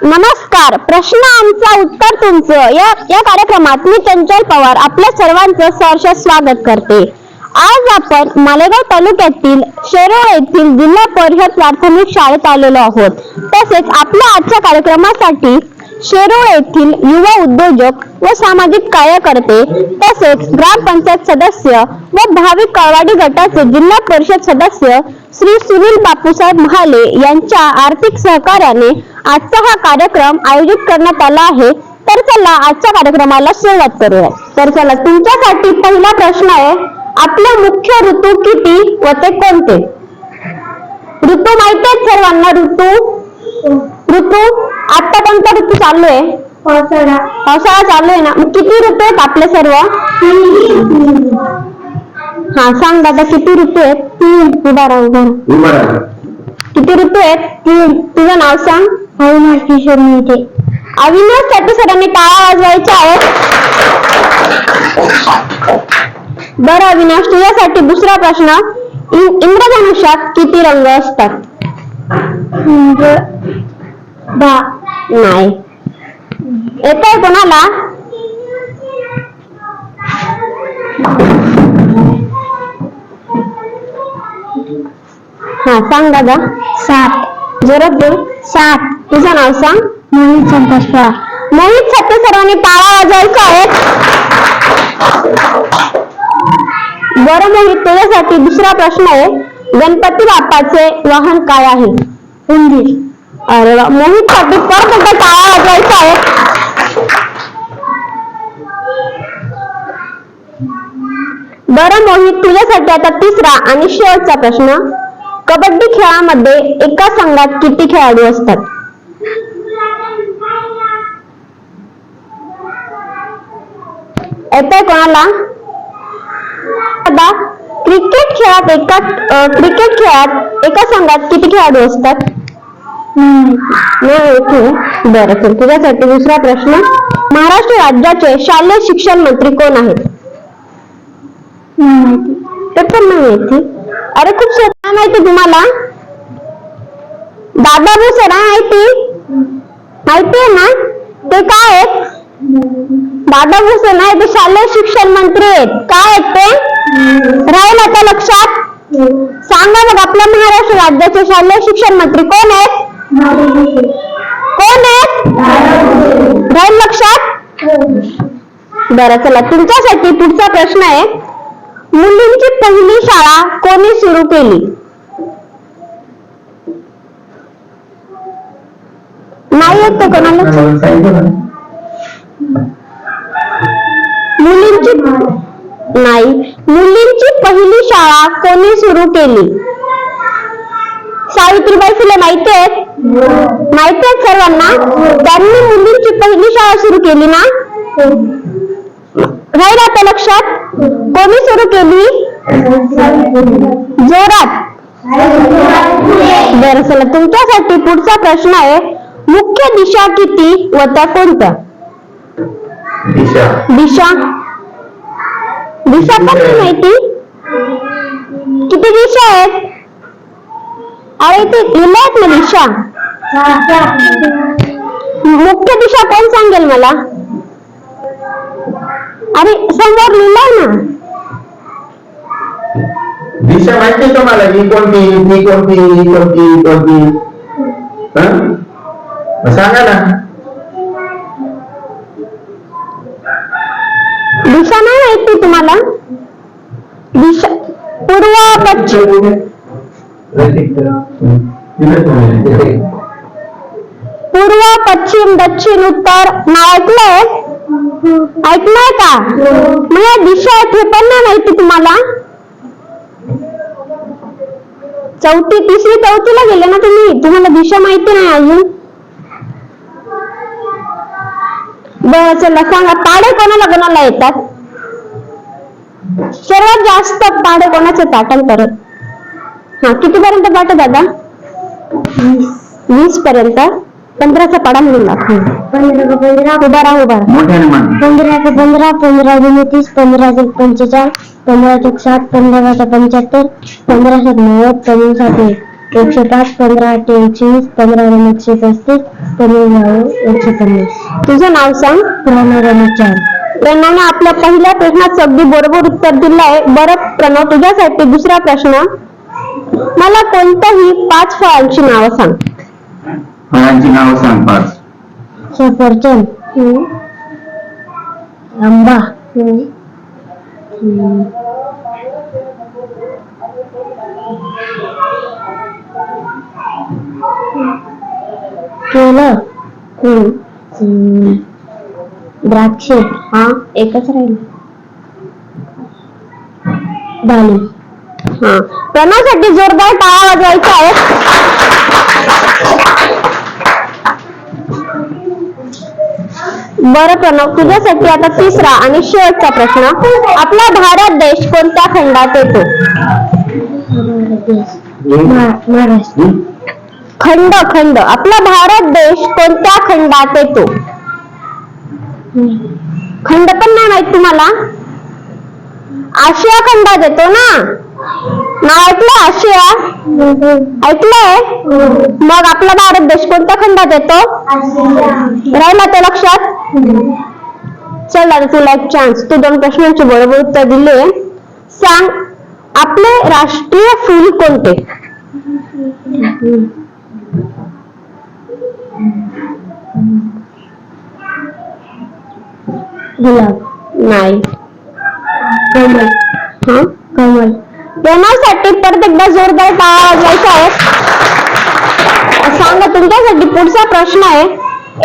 नमस्कार. प्रश्न आमचा उत्तर तुमचं या कार्यक्रमात मी चंचल पवार आपल्या सर्वांचं सहर्ष स्वागत करते. आज आपण मालेगाव तालुक्यातील शेरोळ येथील जिल्हा परिषद प्राथमिक शाळेत आलेलो आहोत. तसेच आपल्या आजच्या कार्यक्रमासाठी शेरोळ येथील युवा उद्योजक व सामाजिक कार्यकर्ते तसेच ग्रामपंचायत सदस्य व भावी कळवाडी गटाचे जिल्हा परिषद सदस्य श्री सुनील बापूसाहेब महाले यांच्या आर्थिक सहकार्याने आजचा हा कार्यक्रम आयोजित करण्यात आला आहे. तर चला आजच्या कार्यक्रमाला सुरुवात करूया. तर चला, तुमच्यासाठी पहिला प्रश्न आहे, आपले मुख्य ऋतू किती व ते कोणते? ऋतू माहिती आहेत सर्वांना? ऋतू आता कोणता ऋतू चालू आहे? पावसाळा चालू आहे ना. किती ऋतू आहेत आपले सर्व? हा, सांग दादा, किती ऋतू आहेत? 3. उभा राहा. किती ऋतू आहेत? 3. तुझं नाव सांग. अविनाश किशोर मोहिते. अविनाश साठी सरांनी टाळ्या वाजवायच्या आहेत. बरं अविनाश, तुझ्यासाठी दुसरा प्रश्न, इंद्रधनुष्यात किती रंग असतात? नाही. येतंय कोणाला? हा, सांग दादा. 7. जोरात बोल. 7. तुझं नाव सांग. मोहित संतोष पवार. मोहित साठी सर्वांनी टाळ्या वाजवायच्या आहेत. बरं मोहित, तुझ्यासाठी दुसरा प्रश्न आहे, गणपती बाप्पाचे वाहन काय आहे? उंदीर. अरे वा. मोहित साठी परत एकदा टाळ्या वाजवायच्या आहेत. बरं मोहित, तुझ्यासाठी आता तिसरा आणि शेवटचा प्रश्न, कबड्डी खेळामध्ये एका संघात किती खेळाडू असतात? येतंय कोणाला? क्रिकेट खेळात एका संघात किती खेळाडू असतात? बरं, तर तुझ्यासाठी दुसरा प्रश्न, महाराष्ट्र राज्याचे शालेय शिक्षण मंत्री कोण आहेत? ते पण नाही माहिती. अरे खूप सोपं माहिती तुम्हाला. दादा भुसे माहिती आहे ना? ते काय आहेत? दादा भुसे नाही, ते शालेय शिक्षण मंत्री आहेत. काय आहेत ते? राहील आता लक्षात? सांगा मग, आपल्या महाराष्ट्र राज्याचे शालेय शिक्षण मंत्री कोण आहेत? कोण आहेत? राहील लक्षात? बरं चला, तुमच्यासाठी पुढचा प्रश्न आहे, मुलींची पहिली शाळा कोणी सुरू केली? नाही येत तो कोणाला? मुलींची पहिली शाळा कोणी सुरू केली? सावित्रीबाई फुले माहिती आहेत सर्वांना? त्यांनी मुलींची पहिली शाळा सुरू केली ना? राहील आता लक्षात? कोणी सुरू केली? जोरात. बरं चला, तुमच्यासाठी पुढचा प्रश्न आहे, मुख्य दिशा किती व त्या कोणत्या? दिशा पण नाही माहिती? किती दिशा आहेत? अरे ते लिहिल्यात ना दिशा. मुख्य दिशा कोण सांगेल मला? अरे समोर लिहिलंय ना. दिशा माहिती तुम्हाला? ही कोणती सांगा ना. दिशा नाही माहिती तुम्हाला? दिशा पूर्व पश्चिम. पूर्व पश्चिम दक्षिण उत्तर नाव ऐकलंय का? म्हणजे दिशा हे पण नाही माहिती तुम्हाला? तिसरी चौथीला गेले ना तुम्हाला दिशा माहिती नाही अजून? बरं चला, सांगा, पाढे कोणाला येतात? सर्वात जास्त पाढे कोणाचे पाठाल करत? हा, कितीपर्यंत पाठ दादा? 20 पर्यंत. 15चा पाढा म्हणून दाखव. 15 उभा राहा. 15 × 15 15 × 30 15 × 45 15 × 60 15 × 75 15 × 90 15 × 105, 15, 28, 15, 135, 150. तुझं नाव सांग. प्रणव रमेशचंद. प्रणवने आपल्या पहिल्या प्रश्नाचं अगदी बरोबर उत्तर दिलं आहे. बरं प्रणव, तुझ्यासाठी दुसरा प्रश्न. मला कोणत्याही 5 फळांची नावं सांग. फळांची नावं सांग 5. सफरचंद, आंबा, केळं, द्राक्ष. हा, एकच राहील. डाळिंब. हा, प्रणवसाठी जोरदार टाळ्या वाजवायच्या आहेत. बरं प्रणव, तुझ्यासाठी आता तिसरा आणि शेवटचा प्रश्न. आपला भारत देश कोणत्या खंडात येतो? महाराष्ट्र. खंड. आपला भारत देश कोणत्या खंडात येतो? खंड पण नाही माहित तुम्हाला? आशिया खंडात येतो ना. नाव ऐकलं आशिया? ऐकलंय? मग आपला भारत देश कोणत्या खंडात येतो? राहिला ते लक्षात? चल आता तुला एक चान्स. तू 2 प्रश्नांची बरोबर उत्तर दिले. सांग, आपले राष्ट्रीय फूल कोणते? गुलाब. नाही. कमल. हा, कमल. प्रणवसाठी परत एकदा जोरदार टाळ्या वाजवायच्या आहेत. सांगा, तुमच्यासाठी पुढचा प्रश्न आहे.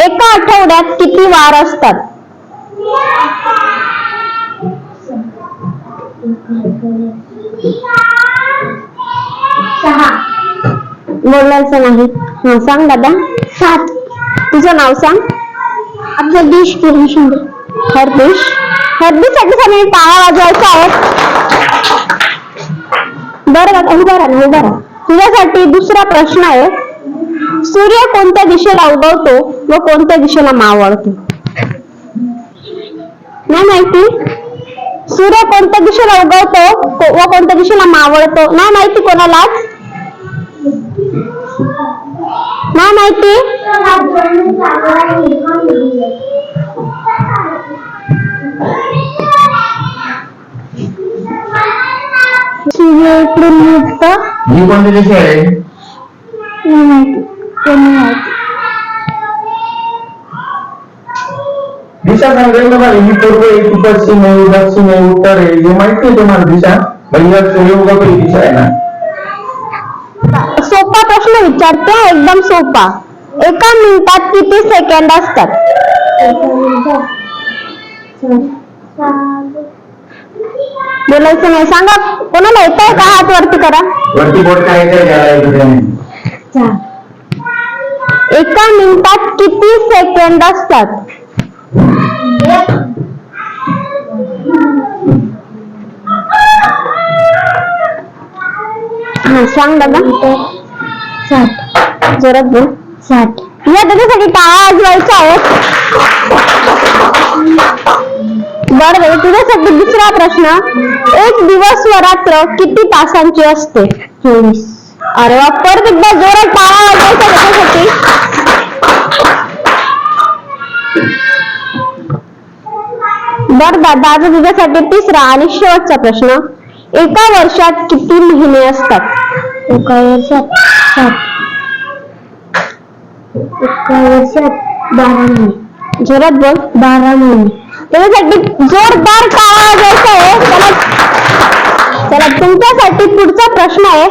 एका आठवड्यात किती वार असतात? 6. बोलायचं नाही. हा, सांग दादा. 7. तुझं नाव सांग. हरदिश किरण शिंदे. हरदिश. हरदिशसाठी सगळी टाळ्या वाजवायच्या आहेत. बरं दादा, उभा राहा. तुझ्यासाठी दुसरा प्रश्न आहे. सूर्य कोणत्या दिशेला उगवतो व कोणत्या दिशेला मावळतो? नाही माहिती? सूर्य कोणत्या दिशेला उगवतो व कोणत्या दिशेला मावळतो? नाही माहिती कोणालाच? नाही माहिती? सूर्य इकडून निघतो. ही कोणती दिशा आहे? दिशा सांगेल तुम्हाला. ही पूर्व आहे, की पश्चिम आहे, दक्षिण आहे, उत्तर आहे, हे माहिती आहे तुम्हाला दिशा? म्हणजे सूर्य उगवतो ही दिशा आहे ना. सोपा प्रश्न विचारतो, एकदम सोपा. एका मिनिटात किती सेकंद असतात? बोलायचं नाही. सांगा, कोणाला येत आहे का? हात वरती करा. वरती बोट काय एका मिनिटात किती सेकंद असतात? हा, सांग दादा. 60. जोरात बोल. 60. या त्याच्यासाठी टाळ्या वाजवायच्या आहेत. बरं बरं, तुझ्यासाठी दुसरा प्रश्न. एक दिवस व रात्र किती तासांची असते? 24. अरे वा, परत एकदा जोरात टाळ्या वाजवायच्या त्याच्यासाठी. बरं दादा, आता तुझ्यासाठी तिसरा आणि शेवटचा प्रश्न. एका वर्षात किती महिने असतात? एका वर्षात 7. एका वर्षात 12 महिने. जोरात बोल. 12 महिने. त्याच्यासाठी जोरदार टाळ्या वाजवायच्या आहे. चला, तुमच्यासाठी पुढचा प्रश्न आहे.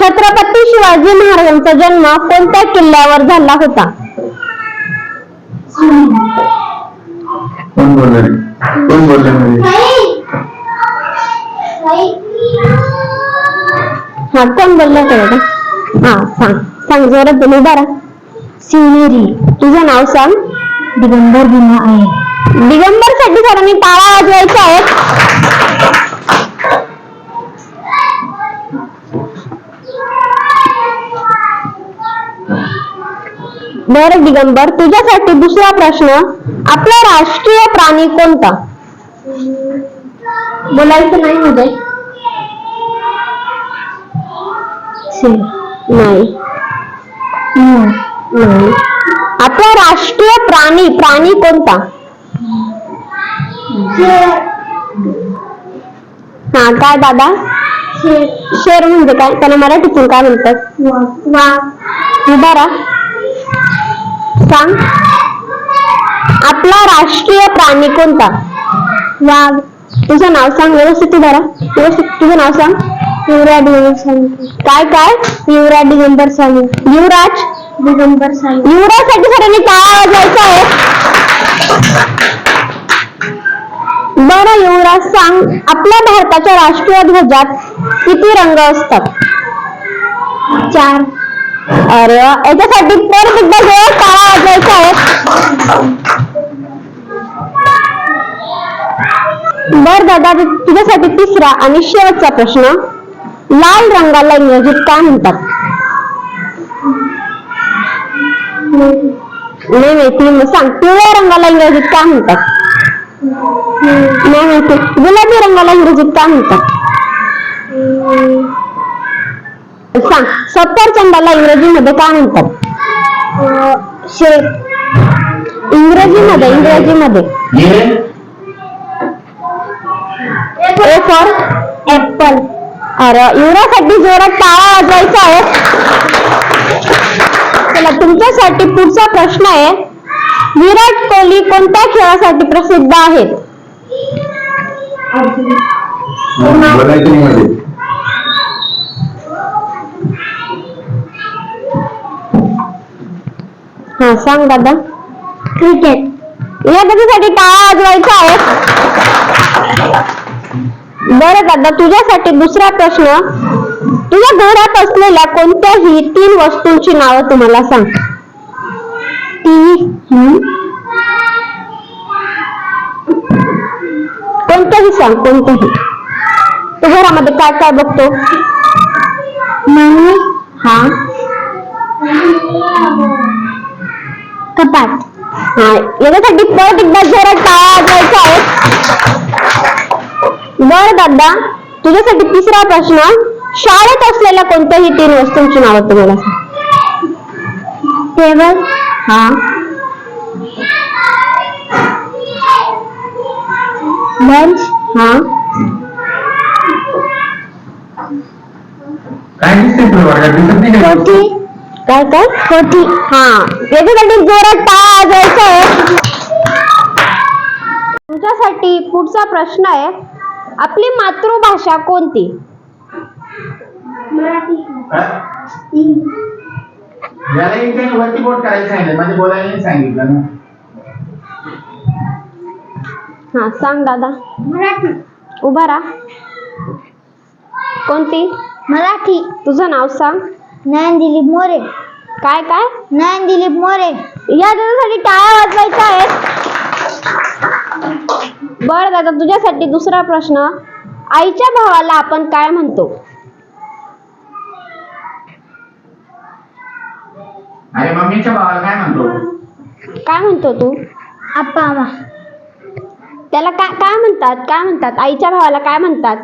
छत्रपती शिवाजी महाराजांचा जन्म कोणत्या किल्ल्यावर झाला होता? कोण बोलणार? हा, कोण बोलला का? हा, सांग जोरात बोल. उभा राहा. शिवनेरी. तुझं नाव सांग. दिगंबर भीमा आहे. दिगंबर साठी सरांनी टाळ्या वाजवायच्या आहेत. बरं दिगंबर, तुझ्यासाठी दुसरा प्रश्न. आपला राष्ट्रीय प्राणी कोणता? बोलायचं नाही मध्ये. नाही. नाही. आपला राष्ट्रीय प्राणी कोणता? हा, काय दादा? शेर म्हणजे काय? त्याला मराठीतून काय म्हणतात? उभा राहा, सांग. आपला राष्ट्रीय प्राणी कोणता? वाघ. तुझं नाव सांग व्यवस्थित. उभा राहा व्यवस्थित. तुझं नाव सांग. युवराज दिगंबर साळुंखे. काय? युवराज दिगंबर साळुंखे. युवराज दिगंबर साळुंखे. युवराज साठी सरांनी काय आवाज द्यायचा आहे? बरं युवराज, सांग. आपल्या भारताच्या राष्ट्रीय ध्वजात किती रंग असतात? 4. अरे वा, याच्यासाठी परत एकदा जोरात टाळ्या वाजवायच्या आहेत. बर दादा, तुझ्यासाठी तिसरा आणि शेवटचा प्रश्न. लाल रंगाला इंग्रजीत काय म्हणतात? नाही माहिती, मग सांग. पिवळ्या रंगाला इंग्रजीत काय म्हणतात? नाही माहिती. गुलाबी रंगाला इंग्रजीत काय म्हणतात? सांग. सफरचंदाला इंग्रजीमध्ये काय म्हणतात? शेर. इंग्रजीमध्ये ए फॉर ऍपल. अरे, युवरासाठी जोरात टाळ्या वाजवायचा आहे. चला, तुमच्यासाठी पुढचा प्रश्न आहे. विराट कोहली कोणत्या खेळासाठी प्रसिद्ध आहेत? हा, सांग दादा. क्रिकेट. या त्याच्यासाठी टाळ्या वाजवायच्या आहेत. बरं दादा, तुझ्यासाठी दुसरा प्रश्न. तुझ्या घरात असलेल्या कोणत्याही 3 वस्तूंची नावं तुम्हाला सांग. कोणत्याही सांग, कोणत्याही. तू घरामध्ये काय काय बघतो? हा, कपाट. हा, याच्यासाठी परत एकदा जोरात टाळ्या वाजवायच्या आहेत. बर दादा, तुझ्यासाठी तिसरा प्रश्न. शाळेत असलेल्या कोणत्याही 3 वस्तूंची नावं तुम्हाला सांग. टेबल. हा. बेंच. हा. कोठी. काय? कोठी. हा, याच्यासाठी जोरात टाळ्या वाजवायच्या आहे. तुमच्यासाठी पुढचा प्रश्न आहे. आपली मातृभाषा कोणती? मराठी. वरती बोट करायचं सांगितलं, म्हणजे बोलायला नाही सांगितलं ना. हा, सांग दादा. मराठी. उभा राहा. कोणती? मराठी. तुझं नाव सांग. नयन दिलीप मोरे. काय? नयन दिलीप मोरे. या त्याच्यासाठी टाळ्या वाजवायच्या आहेत. बर दादा, तुझ्यासाठी दुसरा प्रश्न. आईच्या भावाला आपण काय म्हणतो? अरे, मम्मीच्या भावाला काय म्हणतो? काय म्हणतो तू? आप्पा. त्याला काय म्हणतात? आईच्या भावाला काय म्हणतात?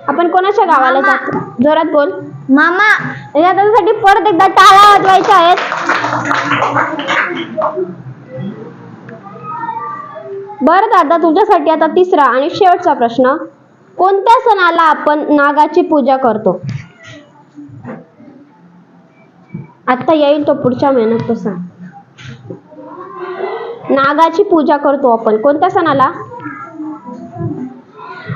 आपण कोणाच्या गावाला जातो? जोरात बोल. मामा. यासाठी परत एकदा टाळ्या वाजवायच्या आहेत. बरं दादा, तुझ्यासाठी आता तिसरा आणि शेवटचा प्रश्न. कोणत्या सणाला आपण नागाची पूजा करतो? आता येईल तो पुढच्या महिन्यात, तो सांग. नागाची पूजा करतो आपण कोणत्या सणाला?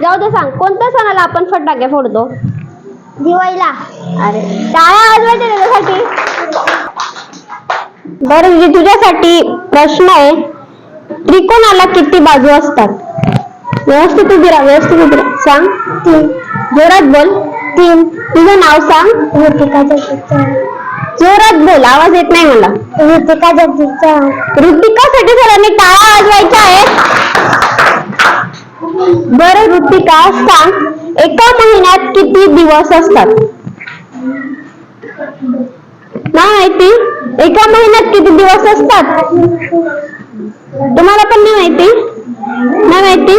जाऊ दे, सांग. कोणत्या सणाला आपण फटाके फोडतो? दिवाळीला. अरे, टाळ्या वाजवायच्या त्याच्यासाठी. बरं, तुझ्यासाठी प्रश्न आहे. त्रिकोणाला किती बाजू असतात? व्यवस्थित उभी राहा. सांग. 3. जोरात बोल. 3. तुझं नाव सांग. ऋतिका जगदीश. जोरात बोल, आवाज येत नाही मला. ऋतिका जगदीश. ऋतिकासाठी सरांनी टाळ्या वाजवायच्या आहेत. बरं ऋतिका, सांग. एका महिन्यात किती दिवस असतात? नाही माहिती? एका महिन्यात किती दिवस असतात? तुम्हाला पण नाही माहिती? नाही माहिती?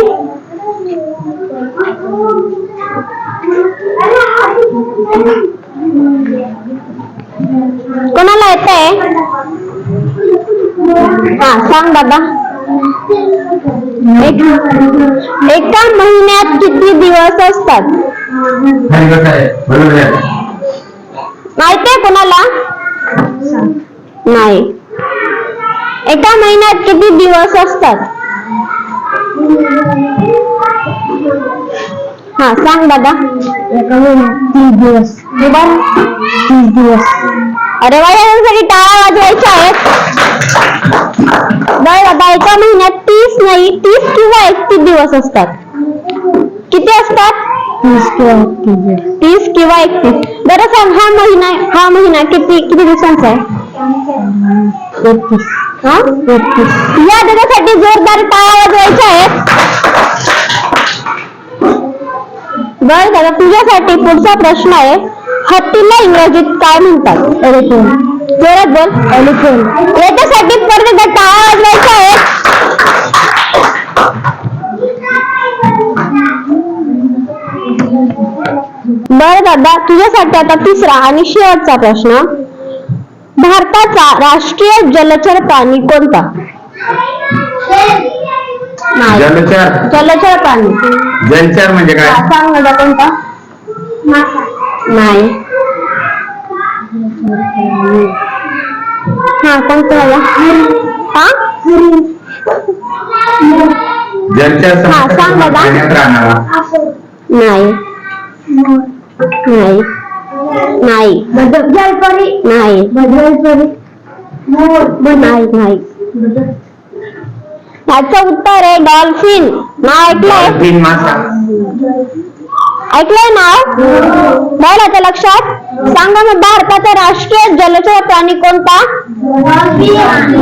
कोणाला येतंय? हा सांग दादा. एका महिन्यात किती दिवस असतात? माहितीये कोणाला? नाही. एका महिन्यात किती दिवस असतात? हा सांग दादा. एका महिन्यात 30 दिवस. 30 दिवस. अरे वा, यासाठी टाळ्या वाजवायच्या आहेत. बरं दादा, एका महिन्यात 30 नाही, 30 किंवा 31 दिवस असतात. किती असतात? 30 किंवा 31 दिवस. 30 किंवा 31. बरं सांग, हा महिना किती दिवसांचा आहे? 31. हा 31. या दादासाठी जोरदार टाळ्या वाजवायच्या आहेत. बरं दादा, तुझ्यासाठी पुढचा प्रश्न आहे. हत्तीला इंग्रजीत काय म्हणतात? एलिफंट. जोरात बोल. एलिफंट. याच्यासाठी परत एकदा टाळ्या वाजवायच्या आहेत. बरं दादा, तुझ्यासाठी आता तिसरा आणि शेवटचा प्रश्न. भारताचा राष्ट्रीय जलचर प्राणी कोणता? जलचर प्राणी. जलचर म्हणजे काय? सांग दादा, कोणता? नाही. हा कोणता दादा? हा जलचर हा सांग दादा. नाही. नाही. नाही. जलपरी. नाही. नाही. याचं उत्तर आहे डॉल्फिन. नाव ऐकलंय? ऐकलंय नाव? बरं आता लक्षात. सांगा मग, भारताचा राष्ट्रीय जलचर प्राणी कोणता?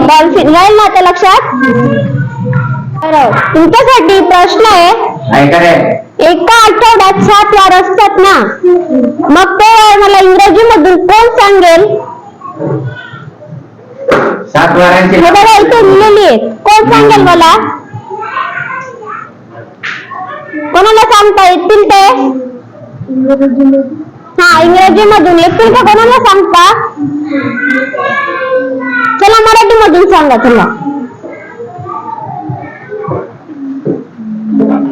डॉल्फिन. राहील ना आता लक्षात? तुमच्यासाठी प्रश्न आहे. एका आठवड्यात 7 वार असतात ना, मग ते मला इंग्रजी मधून कोण सांगेल? 7 वारांचे हे बघा इथे लिहिलेली आहे. कोण सांगेल मला? कोणाला सांगता येतील ते? हा इंग्रजी मधून येतील का? कोणाला सांगता? चला मराठी मधून सांगा. चला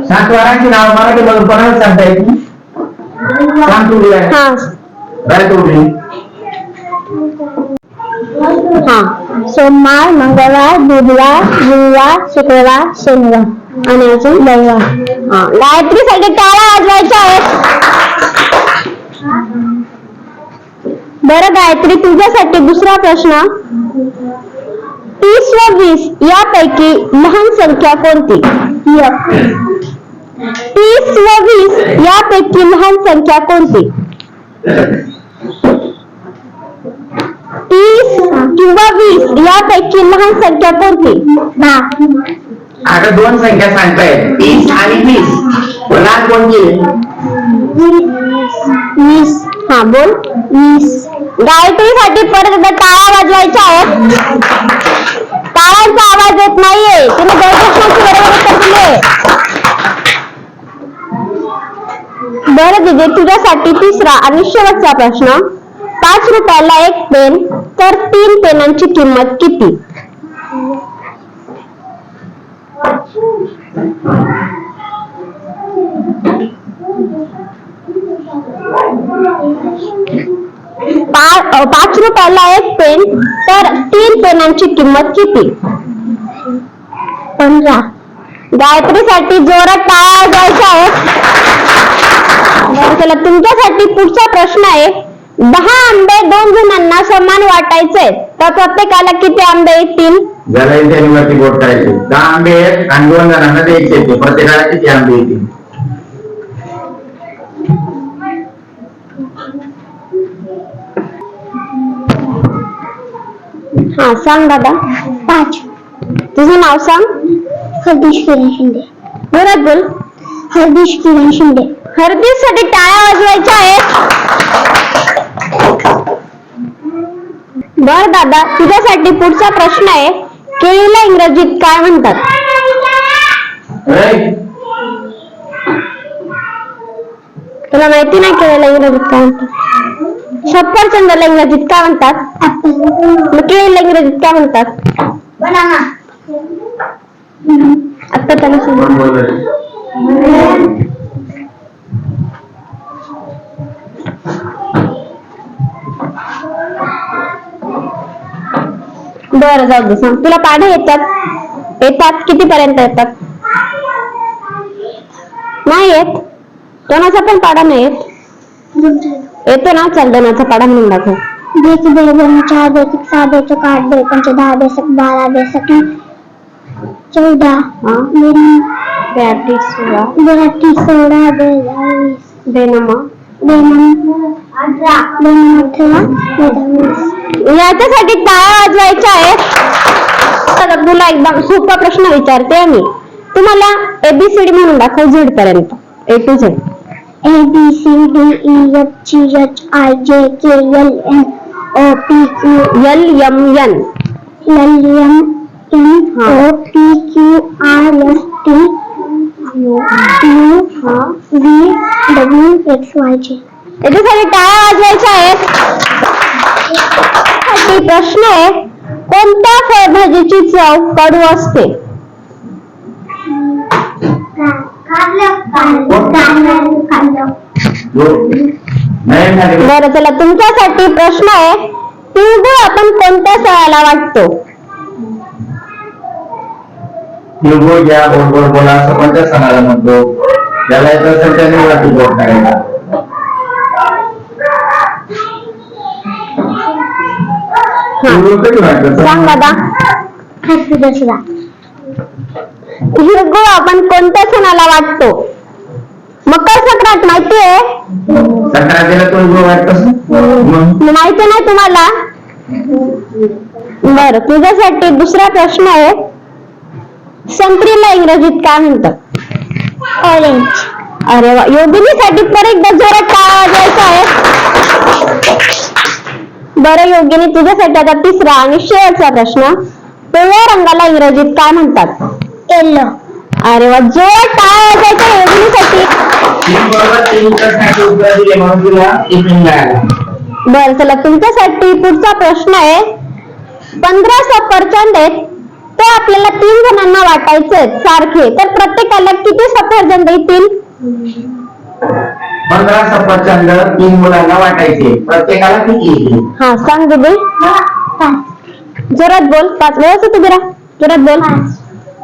7 वारांची नाव मराठी मधून कोणाला सांगता येतील? सांग तू. हा काय तू? हा सोमवार, मंगळवार, बुधवार, गुरुवार, शुक्रवार, शनिवार आणि अजून रविवार. गायत्रीसाठी टाळ्या वाजवायच्या आहेत. बरं गायत्री, तुझ्यासाठी दुसरा प्रश्न. 30 व 20 यापैकी लहान संख्या कोणती? 30 व 20 यापैकी लहान संख्या कोणती? 30 किंवा 20 यापैकी लहान संख्या कोणती? 10. आता 2 संख्या सांगताय, 30 आणि 20. लहान कोणती? 20. हा बोल. 20. गायत्रीसाठी परत एकदा टाळ्या वाजवायच्या आहेत. टाळ्यांचा आवाज येत नाहीये. तुम्ही प्रश्नाची बरोबर उत्तर दिले. बरं दिदी, तुझ्यासाठी तिसरा आणि शेवटचा प्रश्न. 5 रुपयाला 1 पेन, तर 3 पेनांची किंमत किती? पाच रुपयाला 1 पेन, तर 3 पेनांची किंमत किती? 15. गायत्रीसाठी जोरात टाळ्या वाजवायच्या आहेत. चला तुमच्यासाठी पुढचा प्रश्न आहे. 10 आंबे 2 जणांना समान वाटायचे, तर प्रत्येकाला किती आंबे येतील? ज्याला वरती बोट करायचे. 10 आंबे आहेत आणि 2 जणांना द्यायचे, प्रत्येकाला किती आंबे येतील? हा सांग दादा. 5. तुझं नाव सांग. हरदीश किरण शिंदे. बरोबर बोल. हरदीश किरण शिंदे. हरदीश साठी टाळ्या वाजवायच्या आहेत. बर दादा, तुझ्यासाठी पुढचा प्रश्न आहे. केळीला इंग्रजीत काय म्हणतात? तुला माहिती नाही केळीला इंग्रजीत काय म्हणतात? सफरचंदाला इंग्रजीत काय म्हणतात? मग केळीला इंग्रजीत काय म्हणतात? आता त्यांना बरं जाऊ दे, सांग. तुला पाढे येतात किती पर्यंत येतात? नाही येत? दोनाचा पण पाढा नाही येत? येतो ना? चल दोनाचा पाढा म्हणून दाखव. 2 2 2 4 2 6 2 8 2 5 10 2 12 2 14 32 16 32 16 बेनमा 18 याच्यासाठी टाळ्या वाजवायच्या आहेत. तर तुला एकदम सोपा प्रश्न विचारते मी. तुम्हाला एबीसीडी म्हणून दाखव झेड पर्यंत, A to Z. A B C D E F G H I J K L M O P Q L M N L M N O P Q R S T U V W X Y Z. याच्यासाठी टाळ्या वाजवायच्या आहेत. प्रश्न आहे, कोणत्या फळभाजीची चव कडू असते? बरं चला, तुमच्यासाठी प्रश्न आहे, तिळगुळ आपण कोणत्या सणाला वाटतो? तिळगुळ घ्या, गोड गोड बोला, असं कोणत्या सणाला म्हणतो? ज्याला येत असेल त्याने वाटी गोड करायला. सांग दादा. तिळगुळ आपण कोणत्या सणाला वाटतो? मकर संक्रांत माहितीये? संक्रांतीला तिळगुळ वाटतस? माहिती नाही तुम्हाला? बर, तुझ्यासाठी दुसरा प्रश्न आहे, संत्रीला इंग्रजीत काय म्हणतात? ऑरेंज. अरे वा, योगिनीसाठी परत एकदा जोरात टाळ्या वाजवायच्या आहे. बरं योगिनी, तुझ्यासाठी आता तिसरा आणि शेवटचा प्रश्न, पिवळ्या रंगाला इंग्रजीत काय म्हणतात? येलो. अरे वा, जोरात टाळ्या वाजवायच्या योगिनीसाठी. बर चला, तुमच्यासाठी पुढचा प्रश्न आहे, 15 सफरचंद आहेत, ते आपल्याला 3 जणांना वाटायचे आहेत सारखे, तर प्रत्येकाला किती सफरचंद येतील? 15 सफरचंद 3 मुलांना वाटायचे, प्रत्येकाला किती येतील? हा सांग दीदी. जोरात बोल, 5 व्यवस्थित उभी राहा, जोरात बोल.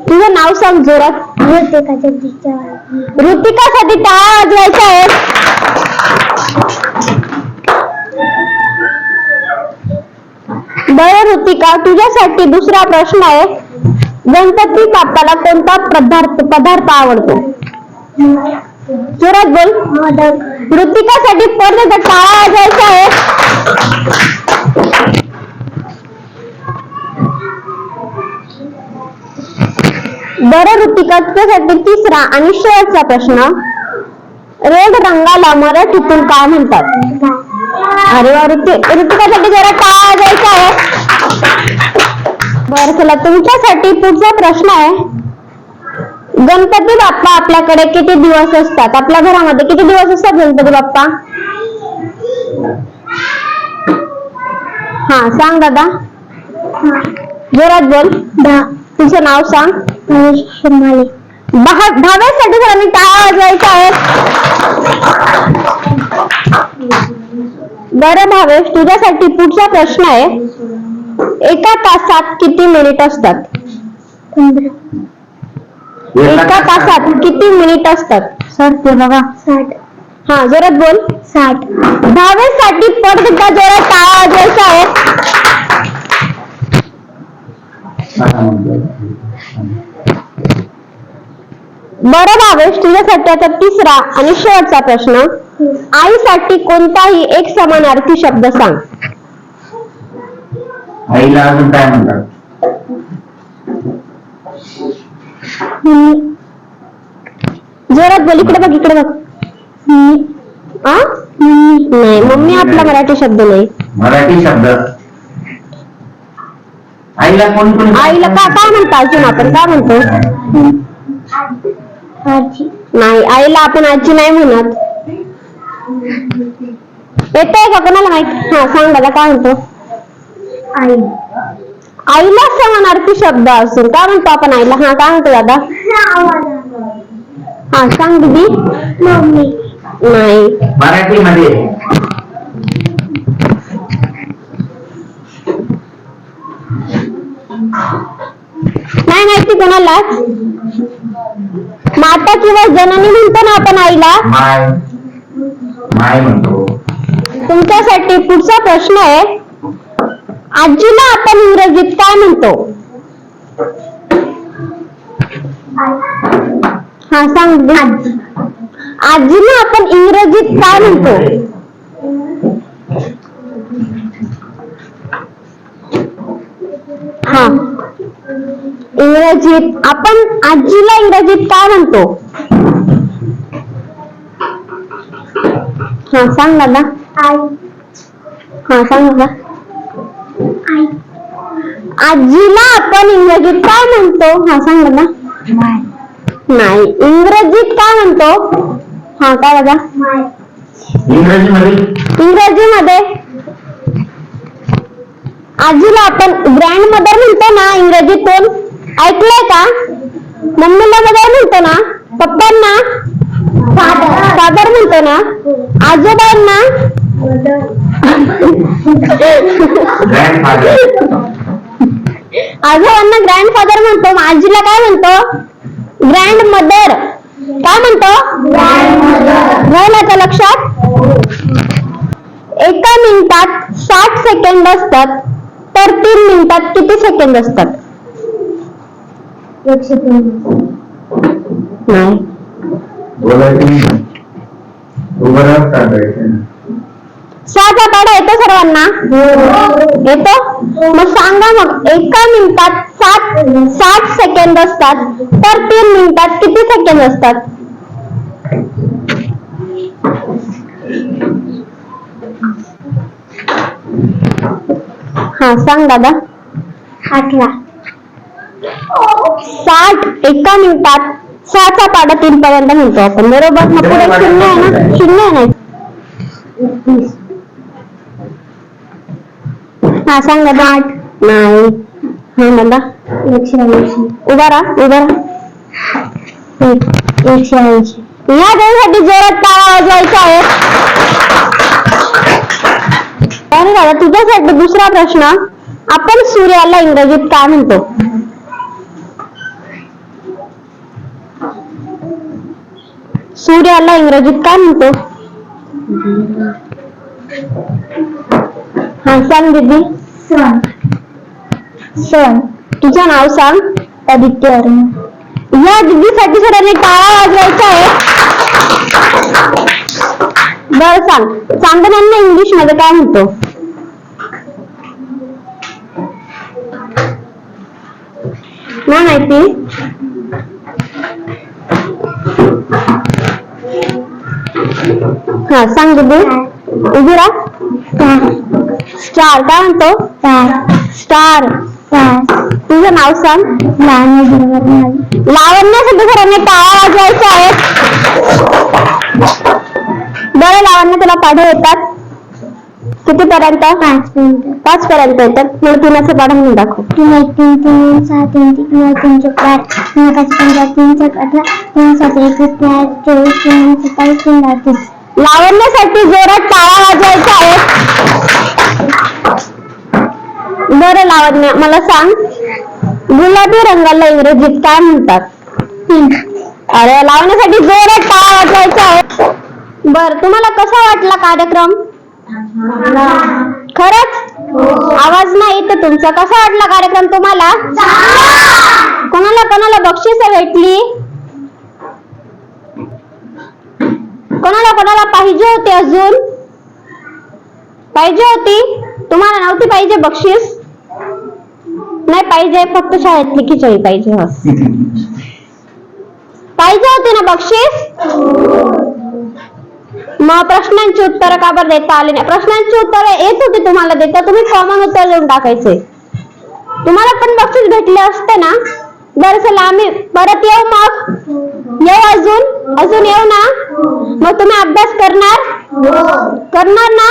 तुझं नाव सांग जोरात. ऋतिकासाठी टाळ्या वाजवायच्या आहेत. बरं ऋतिका, तुझ्यासाठी दुसरा प्रश्न आहे, गणपती बाप्पाला कोणता पदार्थ आवडतो? जोरात बोल. ऋतिकासाठी परत टाळ्या वाजवायच्या आहेत. बरं ऋतिका, तुझ्यासाठी तिसरा आणि शेवटचा प्रश्न, रेड रंगाला मराठीतून काय म्हणतात? अरे वा, ऋतिकासाठी जरा टाळ्या वाजवायच्या आहे. बरं चला, तुमच्यासाठी पुढचा प्रश्न आहे, गणपती बाप्पा आपल्याकडे किती दिवस असतात? आपल्या घरामध्ये किती दिवस असतात गणपती बाप्पा? हा सांग दादा. जोरात बोल. तुझं नाव सांग. भावेसाठी सरांनी टाळ्या वाजवायच्या आहेत. बरं भावेश, तुझ्यासाठी पुढचा प्रश्न आहे, एका तासात किती मिनिट असतात? 15. एका तासात किती मिनिट असतात? 60 बाबा. 60. हा जोरात बोल. 60. भावेशसाठी परत एकदा जोरात टाळ्या वाजवायच्या आहेत. बरं भावेश, तुझ्यासाठी आता तिसरा आणि शेवटचा प्रश्न, आईसाठी कोणताही एक समानार्थी शब्द सांग. आईला अजून काय म्हणतात? जोरात बोल. इकडे बघ, इकडे बघ. नाही, मम्मी आपला मराठी शब्द नाही. मराठी शब्द आईला कोणी कोणी आईला काय म्हणतो? अजून आपण काय म्हणतो? आजी. नाही, आईला आपण आजी नाही म्हणत. येतोय का कोणाला माहित? हा सांग दादा काय म्हणतो? आई. आईला समानार्थी शब्द असून काय म्हणतो आपण आईला? हा काय म्हणतो दादा? हा सांग दीदी. मम्मी. नाही. मराठीमध्ये नाही माहिती कोणाला? माता किंवा जननी म्हणतो ना आपण आईला. माय माय म्हणतो. तुमच्यासाठी पुढचा प्रश्न आहे, आजीला आपण इंग्रजीत काय म्हणतो? हा सांग दीदी. आजीला आपण इंग्रजीत काय म्हणतो? हा इंग्रजीत आपण आजीला इंग्रजीत काय म्हणतो? हा सांग दादा. आई. हा सांग दादा. आई. आजीला आपण इंग्रजीत काय म्हणतो? हा सांग दादा. माय. नाही इंग्रजीत काय म्हणतो? हा काय दादा? माय. इंग्रजीमध्ये आजीला आपण ग्रँड मदर म्हणतो ना इंग्रजीतून, ऐकलंय का? मम्मीला मदर म्हणतो ना, पप्पांना फादर म्हणतो ना, आजोबांना आजोबांना ग्रँडफादर म्हणतो. मग आजीला काय म्हणतो? Grand mother. काय म्हणतो? राहिलं का लक्षात? एका मिनिटात 60 सेकंद असतात तर 3 मिनिटात किती सेकंद असतात? 1 सेकंद. नाही. सहाचा पाढा येतो सर्वांना? येतो? मग सांगा मग एका मिनिटात 60 सेकंद असतात तर 3 मिनिटात किती सेकंद असतात? हा सांग दादा. 18. 60 एका मिनिटात 6चा पाढा 3 पर्यंत म्हणतो आपण, बरोबर? मग पुढे शून्य आहे ना? शून्य आहे ना? 21. हा सांग दादा. 8. नाही. हा दादा. 180. उभा राहा. 180. या दोनसाठी जोरात टाळ्या वाजवायच्या आहे. आणि दादा तुझ्यासाठी दुसरा प्रश्न, आपण सूर्याला इंग्रजीत काय म्हणतो? सूर्याला इंग्रजीत काय म्हणतो? हा सांग दीदी. सन. सन. तुझं नाव सांग. आदित्य अरुण. या दीदीसाठी सरांनी टाळ्या वाजवायच्या आहे. बरं सांग, चांदण्यांना इंग्लिश मध्ये काय म्हणतो? नाही माहिती? हा सांग दीदी. उभी राहा. स्टार. काय म्हणतो? स्टार. तुझं नाव सांग. लावण्यासाठी सरांनी टाळ्या वाजवायच्या आहेत. बरं लावण्य तुला पाढे येतात किती पर्यंत? 5 पर्यंत येतात. मला 3चे पाढे म्हणून दाखव. 3 1 3 3 6 3 3 9 3 4 3 5 15 3 7 18 3 7 21 24 3 27 3 38. लावण्यासाठी जोरात टाळ्या वाजवायच्या आहेत. बरं लावण्य मला सांग, गुलाबी रंगाला इंग्रजीत काय म्हणतात? अरे लावण्यासाठी जोरात टाळ्या वाजवायच्या आहेत. बर तुम्हाला कसा वाटला कार्यक्रम? खरंच आवाज नाही येते तुमचा. कसा वाटला कार्यक्रम तुम्हाला? कोणाला कोणाला बक्षीस भेटली? कोणाला कोणाला पाहिजे होते? अजून पाहिजे होती? तुम्हाला नव्हती पाहिजे बक्षीस? नाही पाहिजे, फक्त शाळेतली खिचडी पाहिजे. पाहिजे होती ना बक्षीस? मग प्रश्नांची उत्तर का बरं देता आली नाही? प्रश्नांची उत्तर येत होती तुम्हाला देता, तुम्ही कॉमन उत्तर देऊन टाकायचे. तुम्हाला पण बक्षीस भेटले असते ना. बरं चला आम्ही परत येऊ मग. येऊ अजून येऊ ना? मग तुम्ही अभ्यास करणार ना?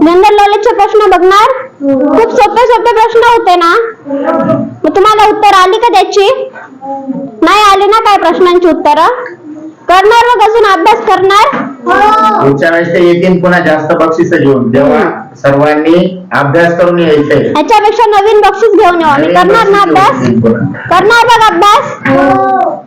जनरल नॉलेजचे प्रश्न बघणार? खूप सोपे प्रश्न होते ना? मग तुम्हाला उत्तर आली का त्याची? नाही आली ना काय प्रश्नांची उत्तरं? करणार मग अजून अभ्यास करणार? पुढच्या वेळेस ते येतील पुन्हा जास्त बक्षीस घेऊन, जेव्हा सर्वांनी अभ्यास करून यायचंय. याच्यापेक्षा नवीन बक्षीस घेऊन येऊ आणि करणार ना अभ्यास? करणार बघ अभ्यास?